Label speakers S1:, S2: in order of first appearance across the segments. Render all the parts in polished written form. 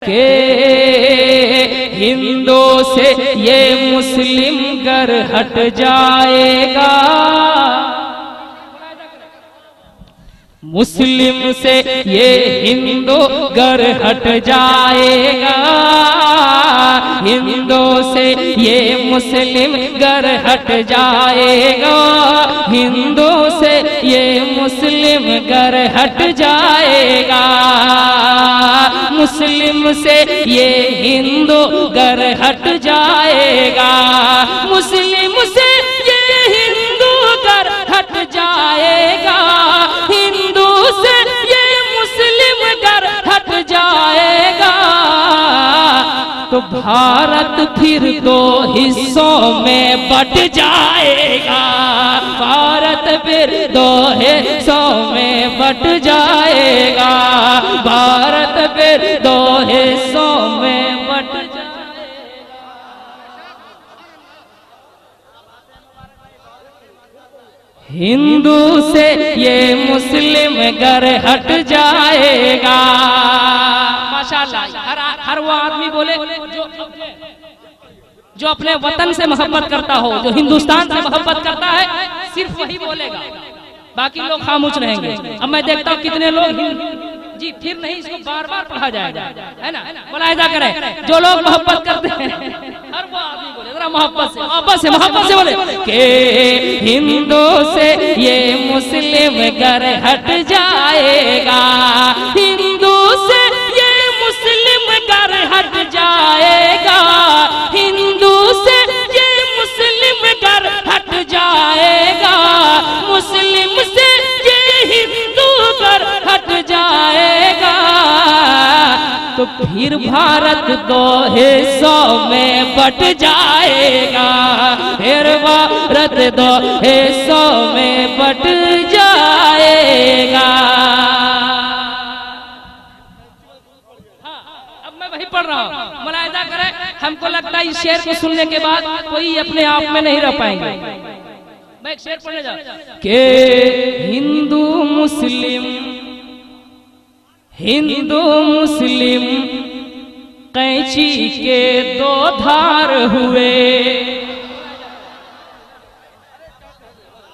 S1: के हिंदू से ये मुस्लिम घर हट जाएगा, मुस्लिम से ये हिंदू घर हट जाएगा, हिंदू से ये मुस्लिम घर हट जाएगा, हिंदू से ये मुस्लिम घर हट जाएगा, मुस्लिम से ये हिंदू घर हट जाएगा, मुस्लिम से ये हिंदू घर हट जाएगा, हिंदू से ये मुस्लिम घर हट जाएगा, तो भारत फिर दो हिस्सों में बट जाएगा, भारत फिर दो हिस्सों में बट जाएगा, भारत फिर दो हिस्सों में बट जाएगा। हिंदू से ये मुस्लिम घर हट जाएगा। माशाअल्लाह, हर वो आदमी बोले जो अपने वतन से मोहब्बत करता हो, जो हिंदुस्तान से मोहब्बत करता है, सिर्फ वही बोलेगा, बाकी लोग खामोश रहेंगे। अब मैं देखता हूँ कितने लोग जी, फिर नहीं, इसको बार बार पढ़ा जाएगा, है ना, मुलाहिजा करें। जो लोग मोहब्बत करते हैं, हर वो आदमी बोले जरा मोहब्बत से बोले कि हिंदू से ये मुस्लिम घर हट जाएगा, हिंदू से ये मुस्लिम घर हट जाएगा, हिंदू से ये मुस्लिम घर हट जाएगा, मुस्लिम से ये हिंदू घर हट जाएगा, तो फिर भारत दो हिस्सों में बट जाएगा, फिर भारत दो हिस्सों में बट जाएगा। अब मैं वही पढ़ रहा हूँ, मुलाहिजा करें। हमको लगता है इस शेर को सुनने के बाद कोई अपने आप में नहीं रह पाएंगे। मैं एक शेर पढ़ने जा रहा हूं कि हिंदू मुस्लिम कैंची के दो धार हुए।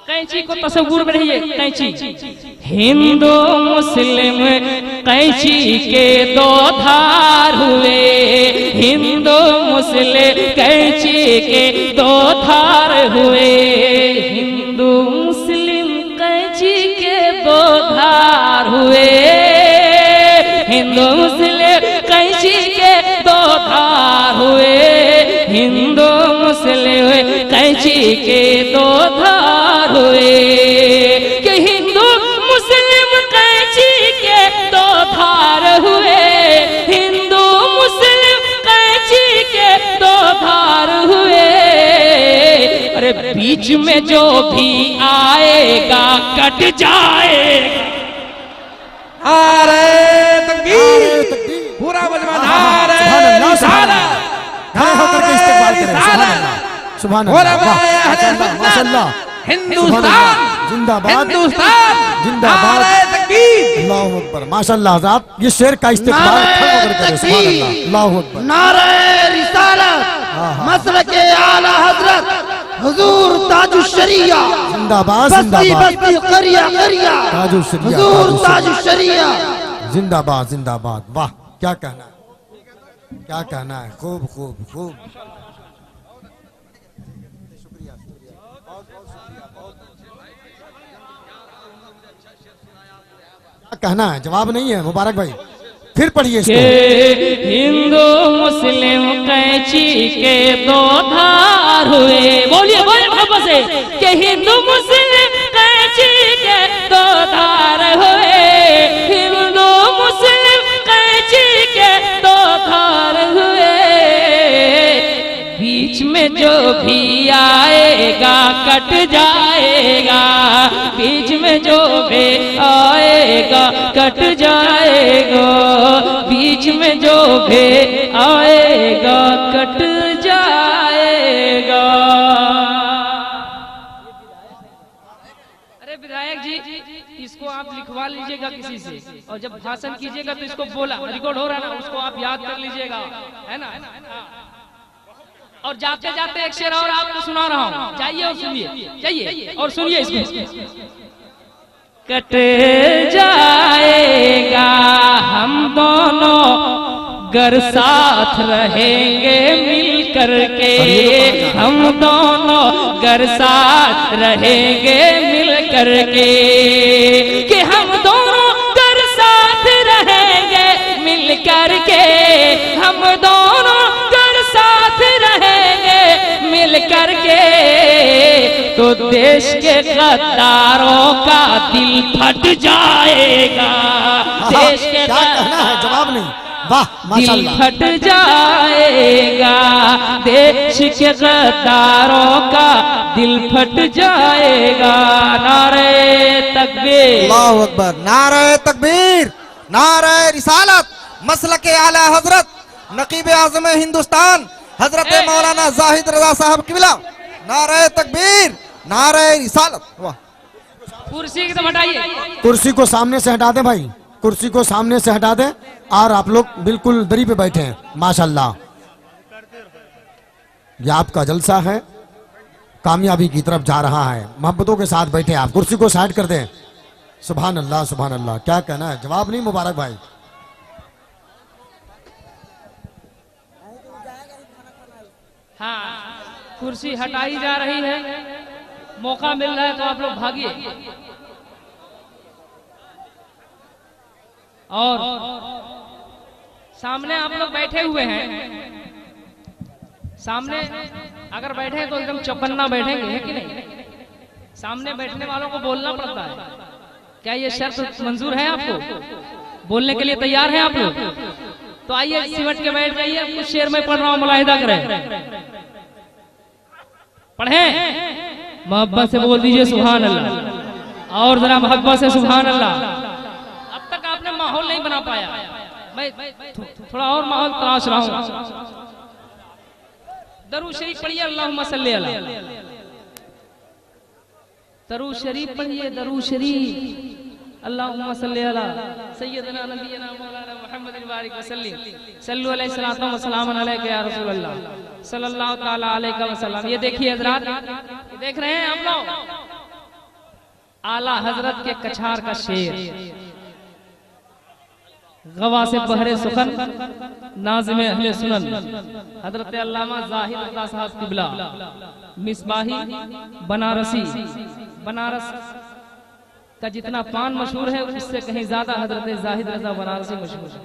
S1: कैंची को तस्वीर में रहिए, कैंची, हिंदू मुस्लिम कैंची के दो धार हुए, हिंदू मुस्लिम कैंची के दो धार हुए, हिंदू मुस्लिम कैंची के दो धार हुए, हिंदू मुस्लिम कैंची के दो धार हुए, हिंदू मुस्लिम कैंची के दो धार हुए, कि हिंदू मुस्लिम कैंची के दो धार हुए, हिंदू मुस्लिम कैंची के दो धार हुए, अरे बीच में जो भी आएगा कट जाएगा।
S2: नारे तकबीर, पूरा मजमा नारे रिसालत,
S3: होकर के इस्तेमाल करें। सुभान अल्लाह, माशाअल्लाह।
S2: हिंदुस्तान
S3: जिंदाबाद,
S2: हिंदुस्तान
S3: जिंदाबाद,
S2: नारे तकबीर,
S3: अल्लाहु अकबर। माशाअल्लाह हज़रात, ये शेर का इस्तेमाल होकर करें। सुभान अल्लाह, अल्लाहु अकबर।
S2: नारे रिसालत, मसलके आला हजरत हुजूर ताजुश्शरिया,
S3: जिंदाबाद,
S2: बस्ती
S3: जिंदाबाद,
S2: बस्ती करिया करिया,
S3: ताजुश्शरिया,
S2: हुजूर ताजुश्शरिया,
S3: जिंदाबाद, जिंदाबाद। वाह, क्या कहना है, क्या कहना है, खूब खूब खूब। क्या कहना है, जवाब नहीं है। मुबारक भाई, फिर पढ़िए इसको।
S1: हिंदू मुस्लिम कैंची के दो धार हुए। बोलिए बोलिए मोहब्बत से कि हिंदू मुस्लिम कैंची के दो धार हुए, हिंदू मुस्लिम कैंची के दो धार हुए, बीच में जो भी आएगा कट जाएगा, बीच में जो भी आएगा कट जाएगा, बीच में जो भी आएगा कट जाएगा। अरे विधायक जी, इसको आप लिखवा लिखवा लीजिएगा किसी से, और जब भाषण कीजिएगा तो इसको बोला रिकॉर्ड हो रहा है ना, उसको आप याद कर लीजिएगा, है ना। और जाते जाते एक शेर और आपको सुना रहा हूँ, जाइए और सुनिए, जाइए और सुनिए इसको। कट जाएगा हम दोनों गर साथ रहेंगे मिल करके, हम दोनों गर साथ रहेंगे मिल करके, कि हम दोनों गर साथ रहेंगे मिल करके, हम दोनों गर साथ रहेंगे मिल करके, तो देश के गद्दारों का दिल फट जाएगा। देश के
S3: क्या कहना है, जवाब नहीं, वाह
S1: दिल
S3: माशाल्लाह।
S1: फट जाएगा, देश के गद्दारों का दिल फट जाएगा। नारे तकबीर,
S4: अल्लाहु अकबर, नारे तकबीर, नारे रिसालत, मसलक आला हजरत नकीब आज़म हिंदुस्तान हजरत मौलाना जाहिद रजा साहब किबला, नारे तकबीर, नारे रिसालत। वाह,
S1: कुर्सी एकदम हटाइए,
S3: कुर्सी को सामने से हटा दें भाई, कुर्सी को सामने से हटा दें, और आप लोग बिल्कुल दरी पे बैठे हैं। माशाल्लाह, ये आपका जलसा है, कामयाबी की तरफ जा रहा है। मोहब्बतों के साथ बैठे, आप कुर्सी को साइड कर दें। सुभान अल्लाह, सुभान अल्लाह, क्या कहना है, जवाब नहीं, मुबारक भाई।
S1: हाँ कुर्सी हटाई जा रही है, मौका मिल रहा है तो आप लोग भागिए। और सामने आप लोग बैठे हुए हैं, सामने अगर बैठे हैं तो एकदम चौकन्ना बैठेंगे, है कि नहीं? सामने बैठने वालों को बोलना पड़ता है। क्या ये शर्त मंजूर है आपको? बोलने के लिए तैयार हैं आप लोग? तो आइए सिमट के बैठ जाइए। अब कुछ शेर में पढ़ रहा हूँ, मुलाहिदा करें, पढ़ें, मोहब्बत से बोल दीजिए सुभान अल्लाह, और जरा मोहब्बत से सुभान अल्लाह। अब तक आपने माहौल नहीं बना पाया, मैं थोड़ा और माहौल तलाश रहा हूँ। दरूद शरीफ पढ़िए, अल्लाहुम्मा सल्ली अला। दरूद शरीफ पढ़िए, दरूद शरीफ, अल्लाहुम्मा सल्ली अला सय्यदना नबीना मौलाना मुहम्मद बारिक वसल्लम, सल्लु अलैहि सलातो व सलाम अलैका या रसूल अल्लाह सल्लल्लाहु तआला अलैहि वसल्लम। ये देखिए हजरात, देख रहे हैं आप लोग, आला हजरत के कछार का शेर, गवा से बहरे सुखन नाज़िम अहले सुनन, हजरत अल्लामा जाहिद रज़ा साहब किबला, मिसबाही बनारसी, बनारस का जितना पान मशहूर है उससे कहीं ज्यादा हजरत जाहिद रज़ा बनारसी मशहूर है।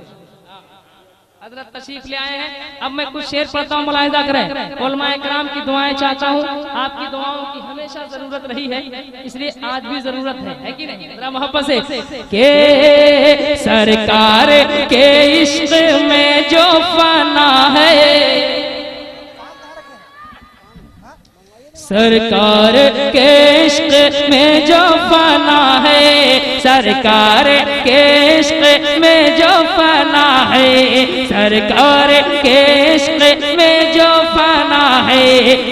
S1: हजरत तशरीफ ले आए हैं। अब मैं कुछ शेर पढ़ता हूँ, मुलाहिदा करें। उलमाए किराम की दुआएं चाहता हूँ, आपकी दुआओं की हमेशा जरूरत रही है, इसलिए आज भी जरूरत है कि नहीं? जरा मोहब्बत से, के सरकार के इश्क में जो फना है, सरकार के इश्क में जो फना है, सरकार के इश्क में जो फना है, सरकार के इश्क में जो फना है,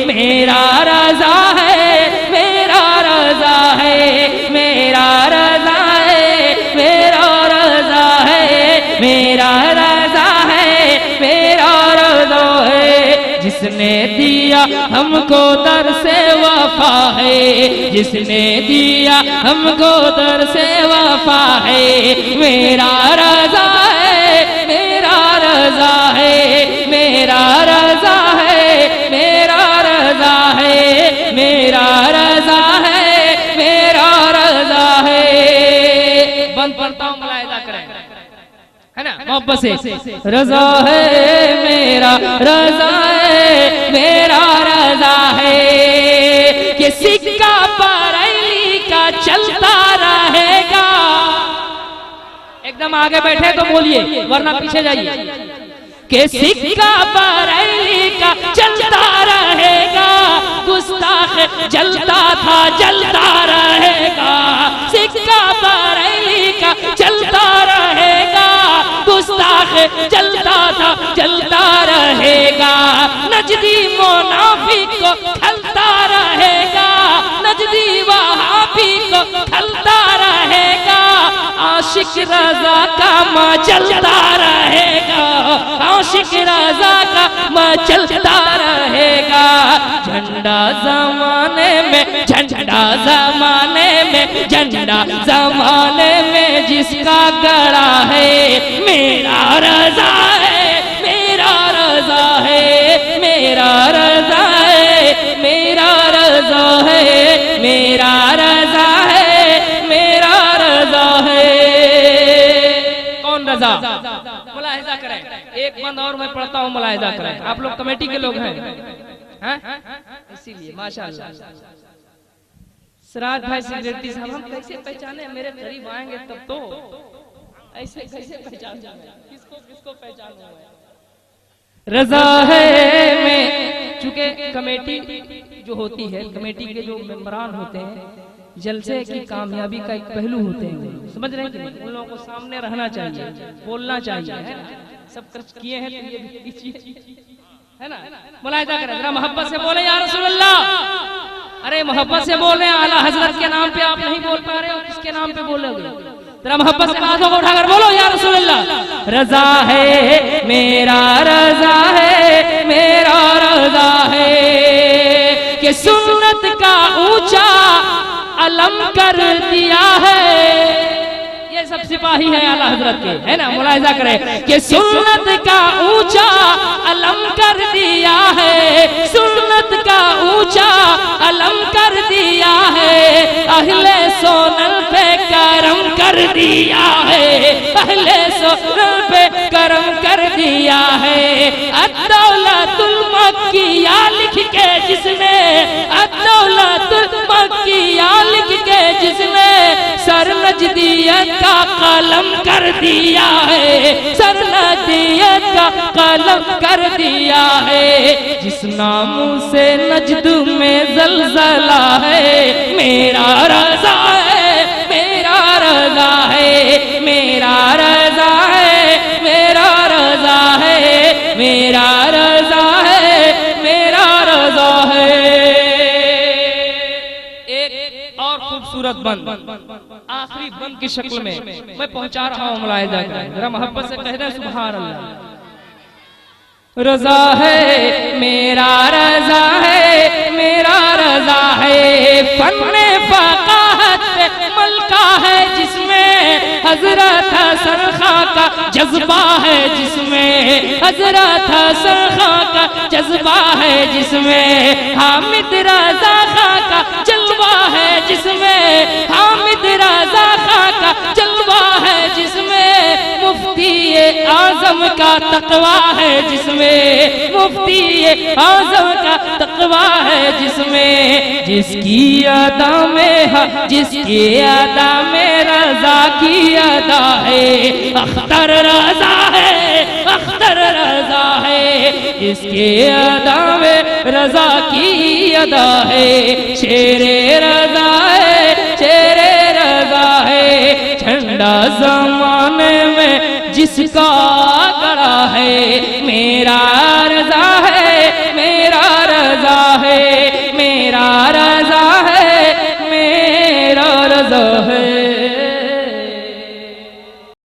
S1: मेरा रज़ा है, मेरा रज़ा है, मेरा रज़ा है, मेरा रज़ा है, मेरा रज़ा है, मेरा रज़ा है। जिसने दिया हमको दर से वफा है, जिसने दिया हमको दर से वफा है, मेरा रज़ा है, मेरा रज़ा है, मेरा रज़ा है, मेरा रज़ा है, मेरा रज़ा है, मेरा रज़ा है। बंद पढ़ता हूँ, मुलाहिदा करें, है ना, मोहब्बत से। रज़ा है मेरा, रज़ा है मेरा, रज़ा है कि सिक्का बरेली का चलता रहेगा। एकदम आगे बैठे तो बोलिए, वरना पीछे जाइए। कि सिक्का बरेली का चलता रहेगा, गुस्ताख जलता था जलता रहेगा, सिक्का बरेली का चलता रहेगा, गुस्ताख जलता था जलता रहेगा, नजदी मुनाफिक को खलता रहेगा, नजदी वहाबी को खलता रहेगा, आशिक रजा का मचलता रहेगा, आशिक रजा का मचलता रहेगा। झंडा जमाने में, झंडा जमाने में, झंडा जमाने में जिसका गड़ा है, मेरा रजा है, मेरा रजा है, मेरा रजा है, मेरा रजा है, मेरा रजा है, मेरा रजा है। कौन रजा? मुलाहिजा करें, एक बंद और मैं पढ़ता हूँ, मुलाहिजा करें। आप लोग कमेटी के लोग हैं, इसीलिए माशाअल्लाह। सिराज भाई सेक्रेटरी साहब, हम कैसे पहचाने? मेरे करीब आएंगे तब तो। ऐसे कैसे पहचान, किसको किसको पहचानूं? रजा है में, चूंकि कमेटी जो होती है, कमेटी के जो मेंबरान होते हैं, जलसे की कामयाबी का एक पहलू होते हैं, समझ रहे हैं कि नहीं? उन लोगों को सामने रहना चाहिए, बोलना चाहिए, है ना? सब कुछ किए हैं तो ये भी कीजिए, है ना? मुलाहिजा करें, जरा मोहब्बत से बोले या रसूल अल्लाह। अरे मोहब्बत से बोल रहे हैं, आला हजरत के नाम पे आप नहीं बोल पा रहे हो, किसके नाम पे बोलोगे? जरा मोहब्बत से हाथों को उठाकर बोलो या रसूल अल्लाह। रजा है, मेरा रजा है, मेरा रजा है कि सुन्नत का ऊंचा अलम कर दिया है। ये सब सिपाही है आला हजरत के, है ना? मुलाहिजा करें कि सुन्नत का ऊंचा अलम कर दिया है, सुन्नत का ऊंचा अलम कर दिया है। अहले सोनल पे करम कर दिया है, अहले सोनल पे करम कर दिया है। अद्दौलतुल मक्किया लिख के जिसने, अद्दौलतुल मक्किया लिख के जिसने सर नजदियत का कलम कर दिया है, सर नजदियत का कलम कर दिया है। जिस नाम से नजद में जलजला है, मेरा रजा है, मेरा रजा है, मेरा रजा है, मेरा रजा है, मेरा रजा है, मेरा रजा है। एक और खूबसूरत बंद, आखिरी बंद की शक्ल में मैं पहुंचा रहा हूं, मुलाहिजा करें, जरा मोहब्बत से कह दें सुभान अल्लाह। रजा है, मेरा रजा है, मेरा रजा है। फन्ने फ़क़ाहत पे मलका है जिसमें, हजरत हसन खां का जज्बा है जिसमें, हजरत हसन खां का जज्बा है जिसमें। हामिद रजा खां का जलवा है जिसमें, हामिद रजा खां का जलवा है जिसमें। मुफ्ती आजम का तकवा है जिसमें, मुफ्ती आजम का तकवा है जिसमें। जिसकी अदा में, जिसकी अदा में रजा की अदा है, अख्तर रजा है, अख्तर रजा है। जिसके अदा में रजा की अदा है, शेरे रजा है, शेरे रजा है। झंडा जमाने में जिसका गड़ा है, मेरा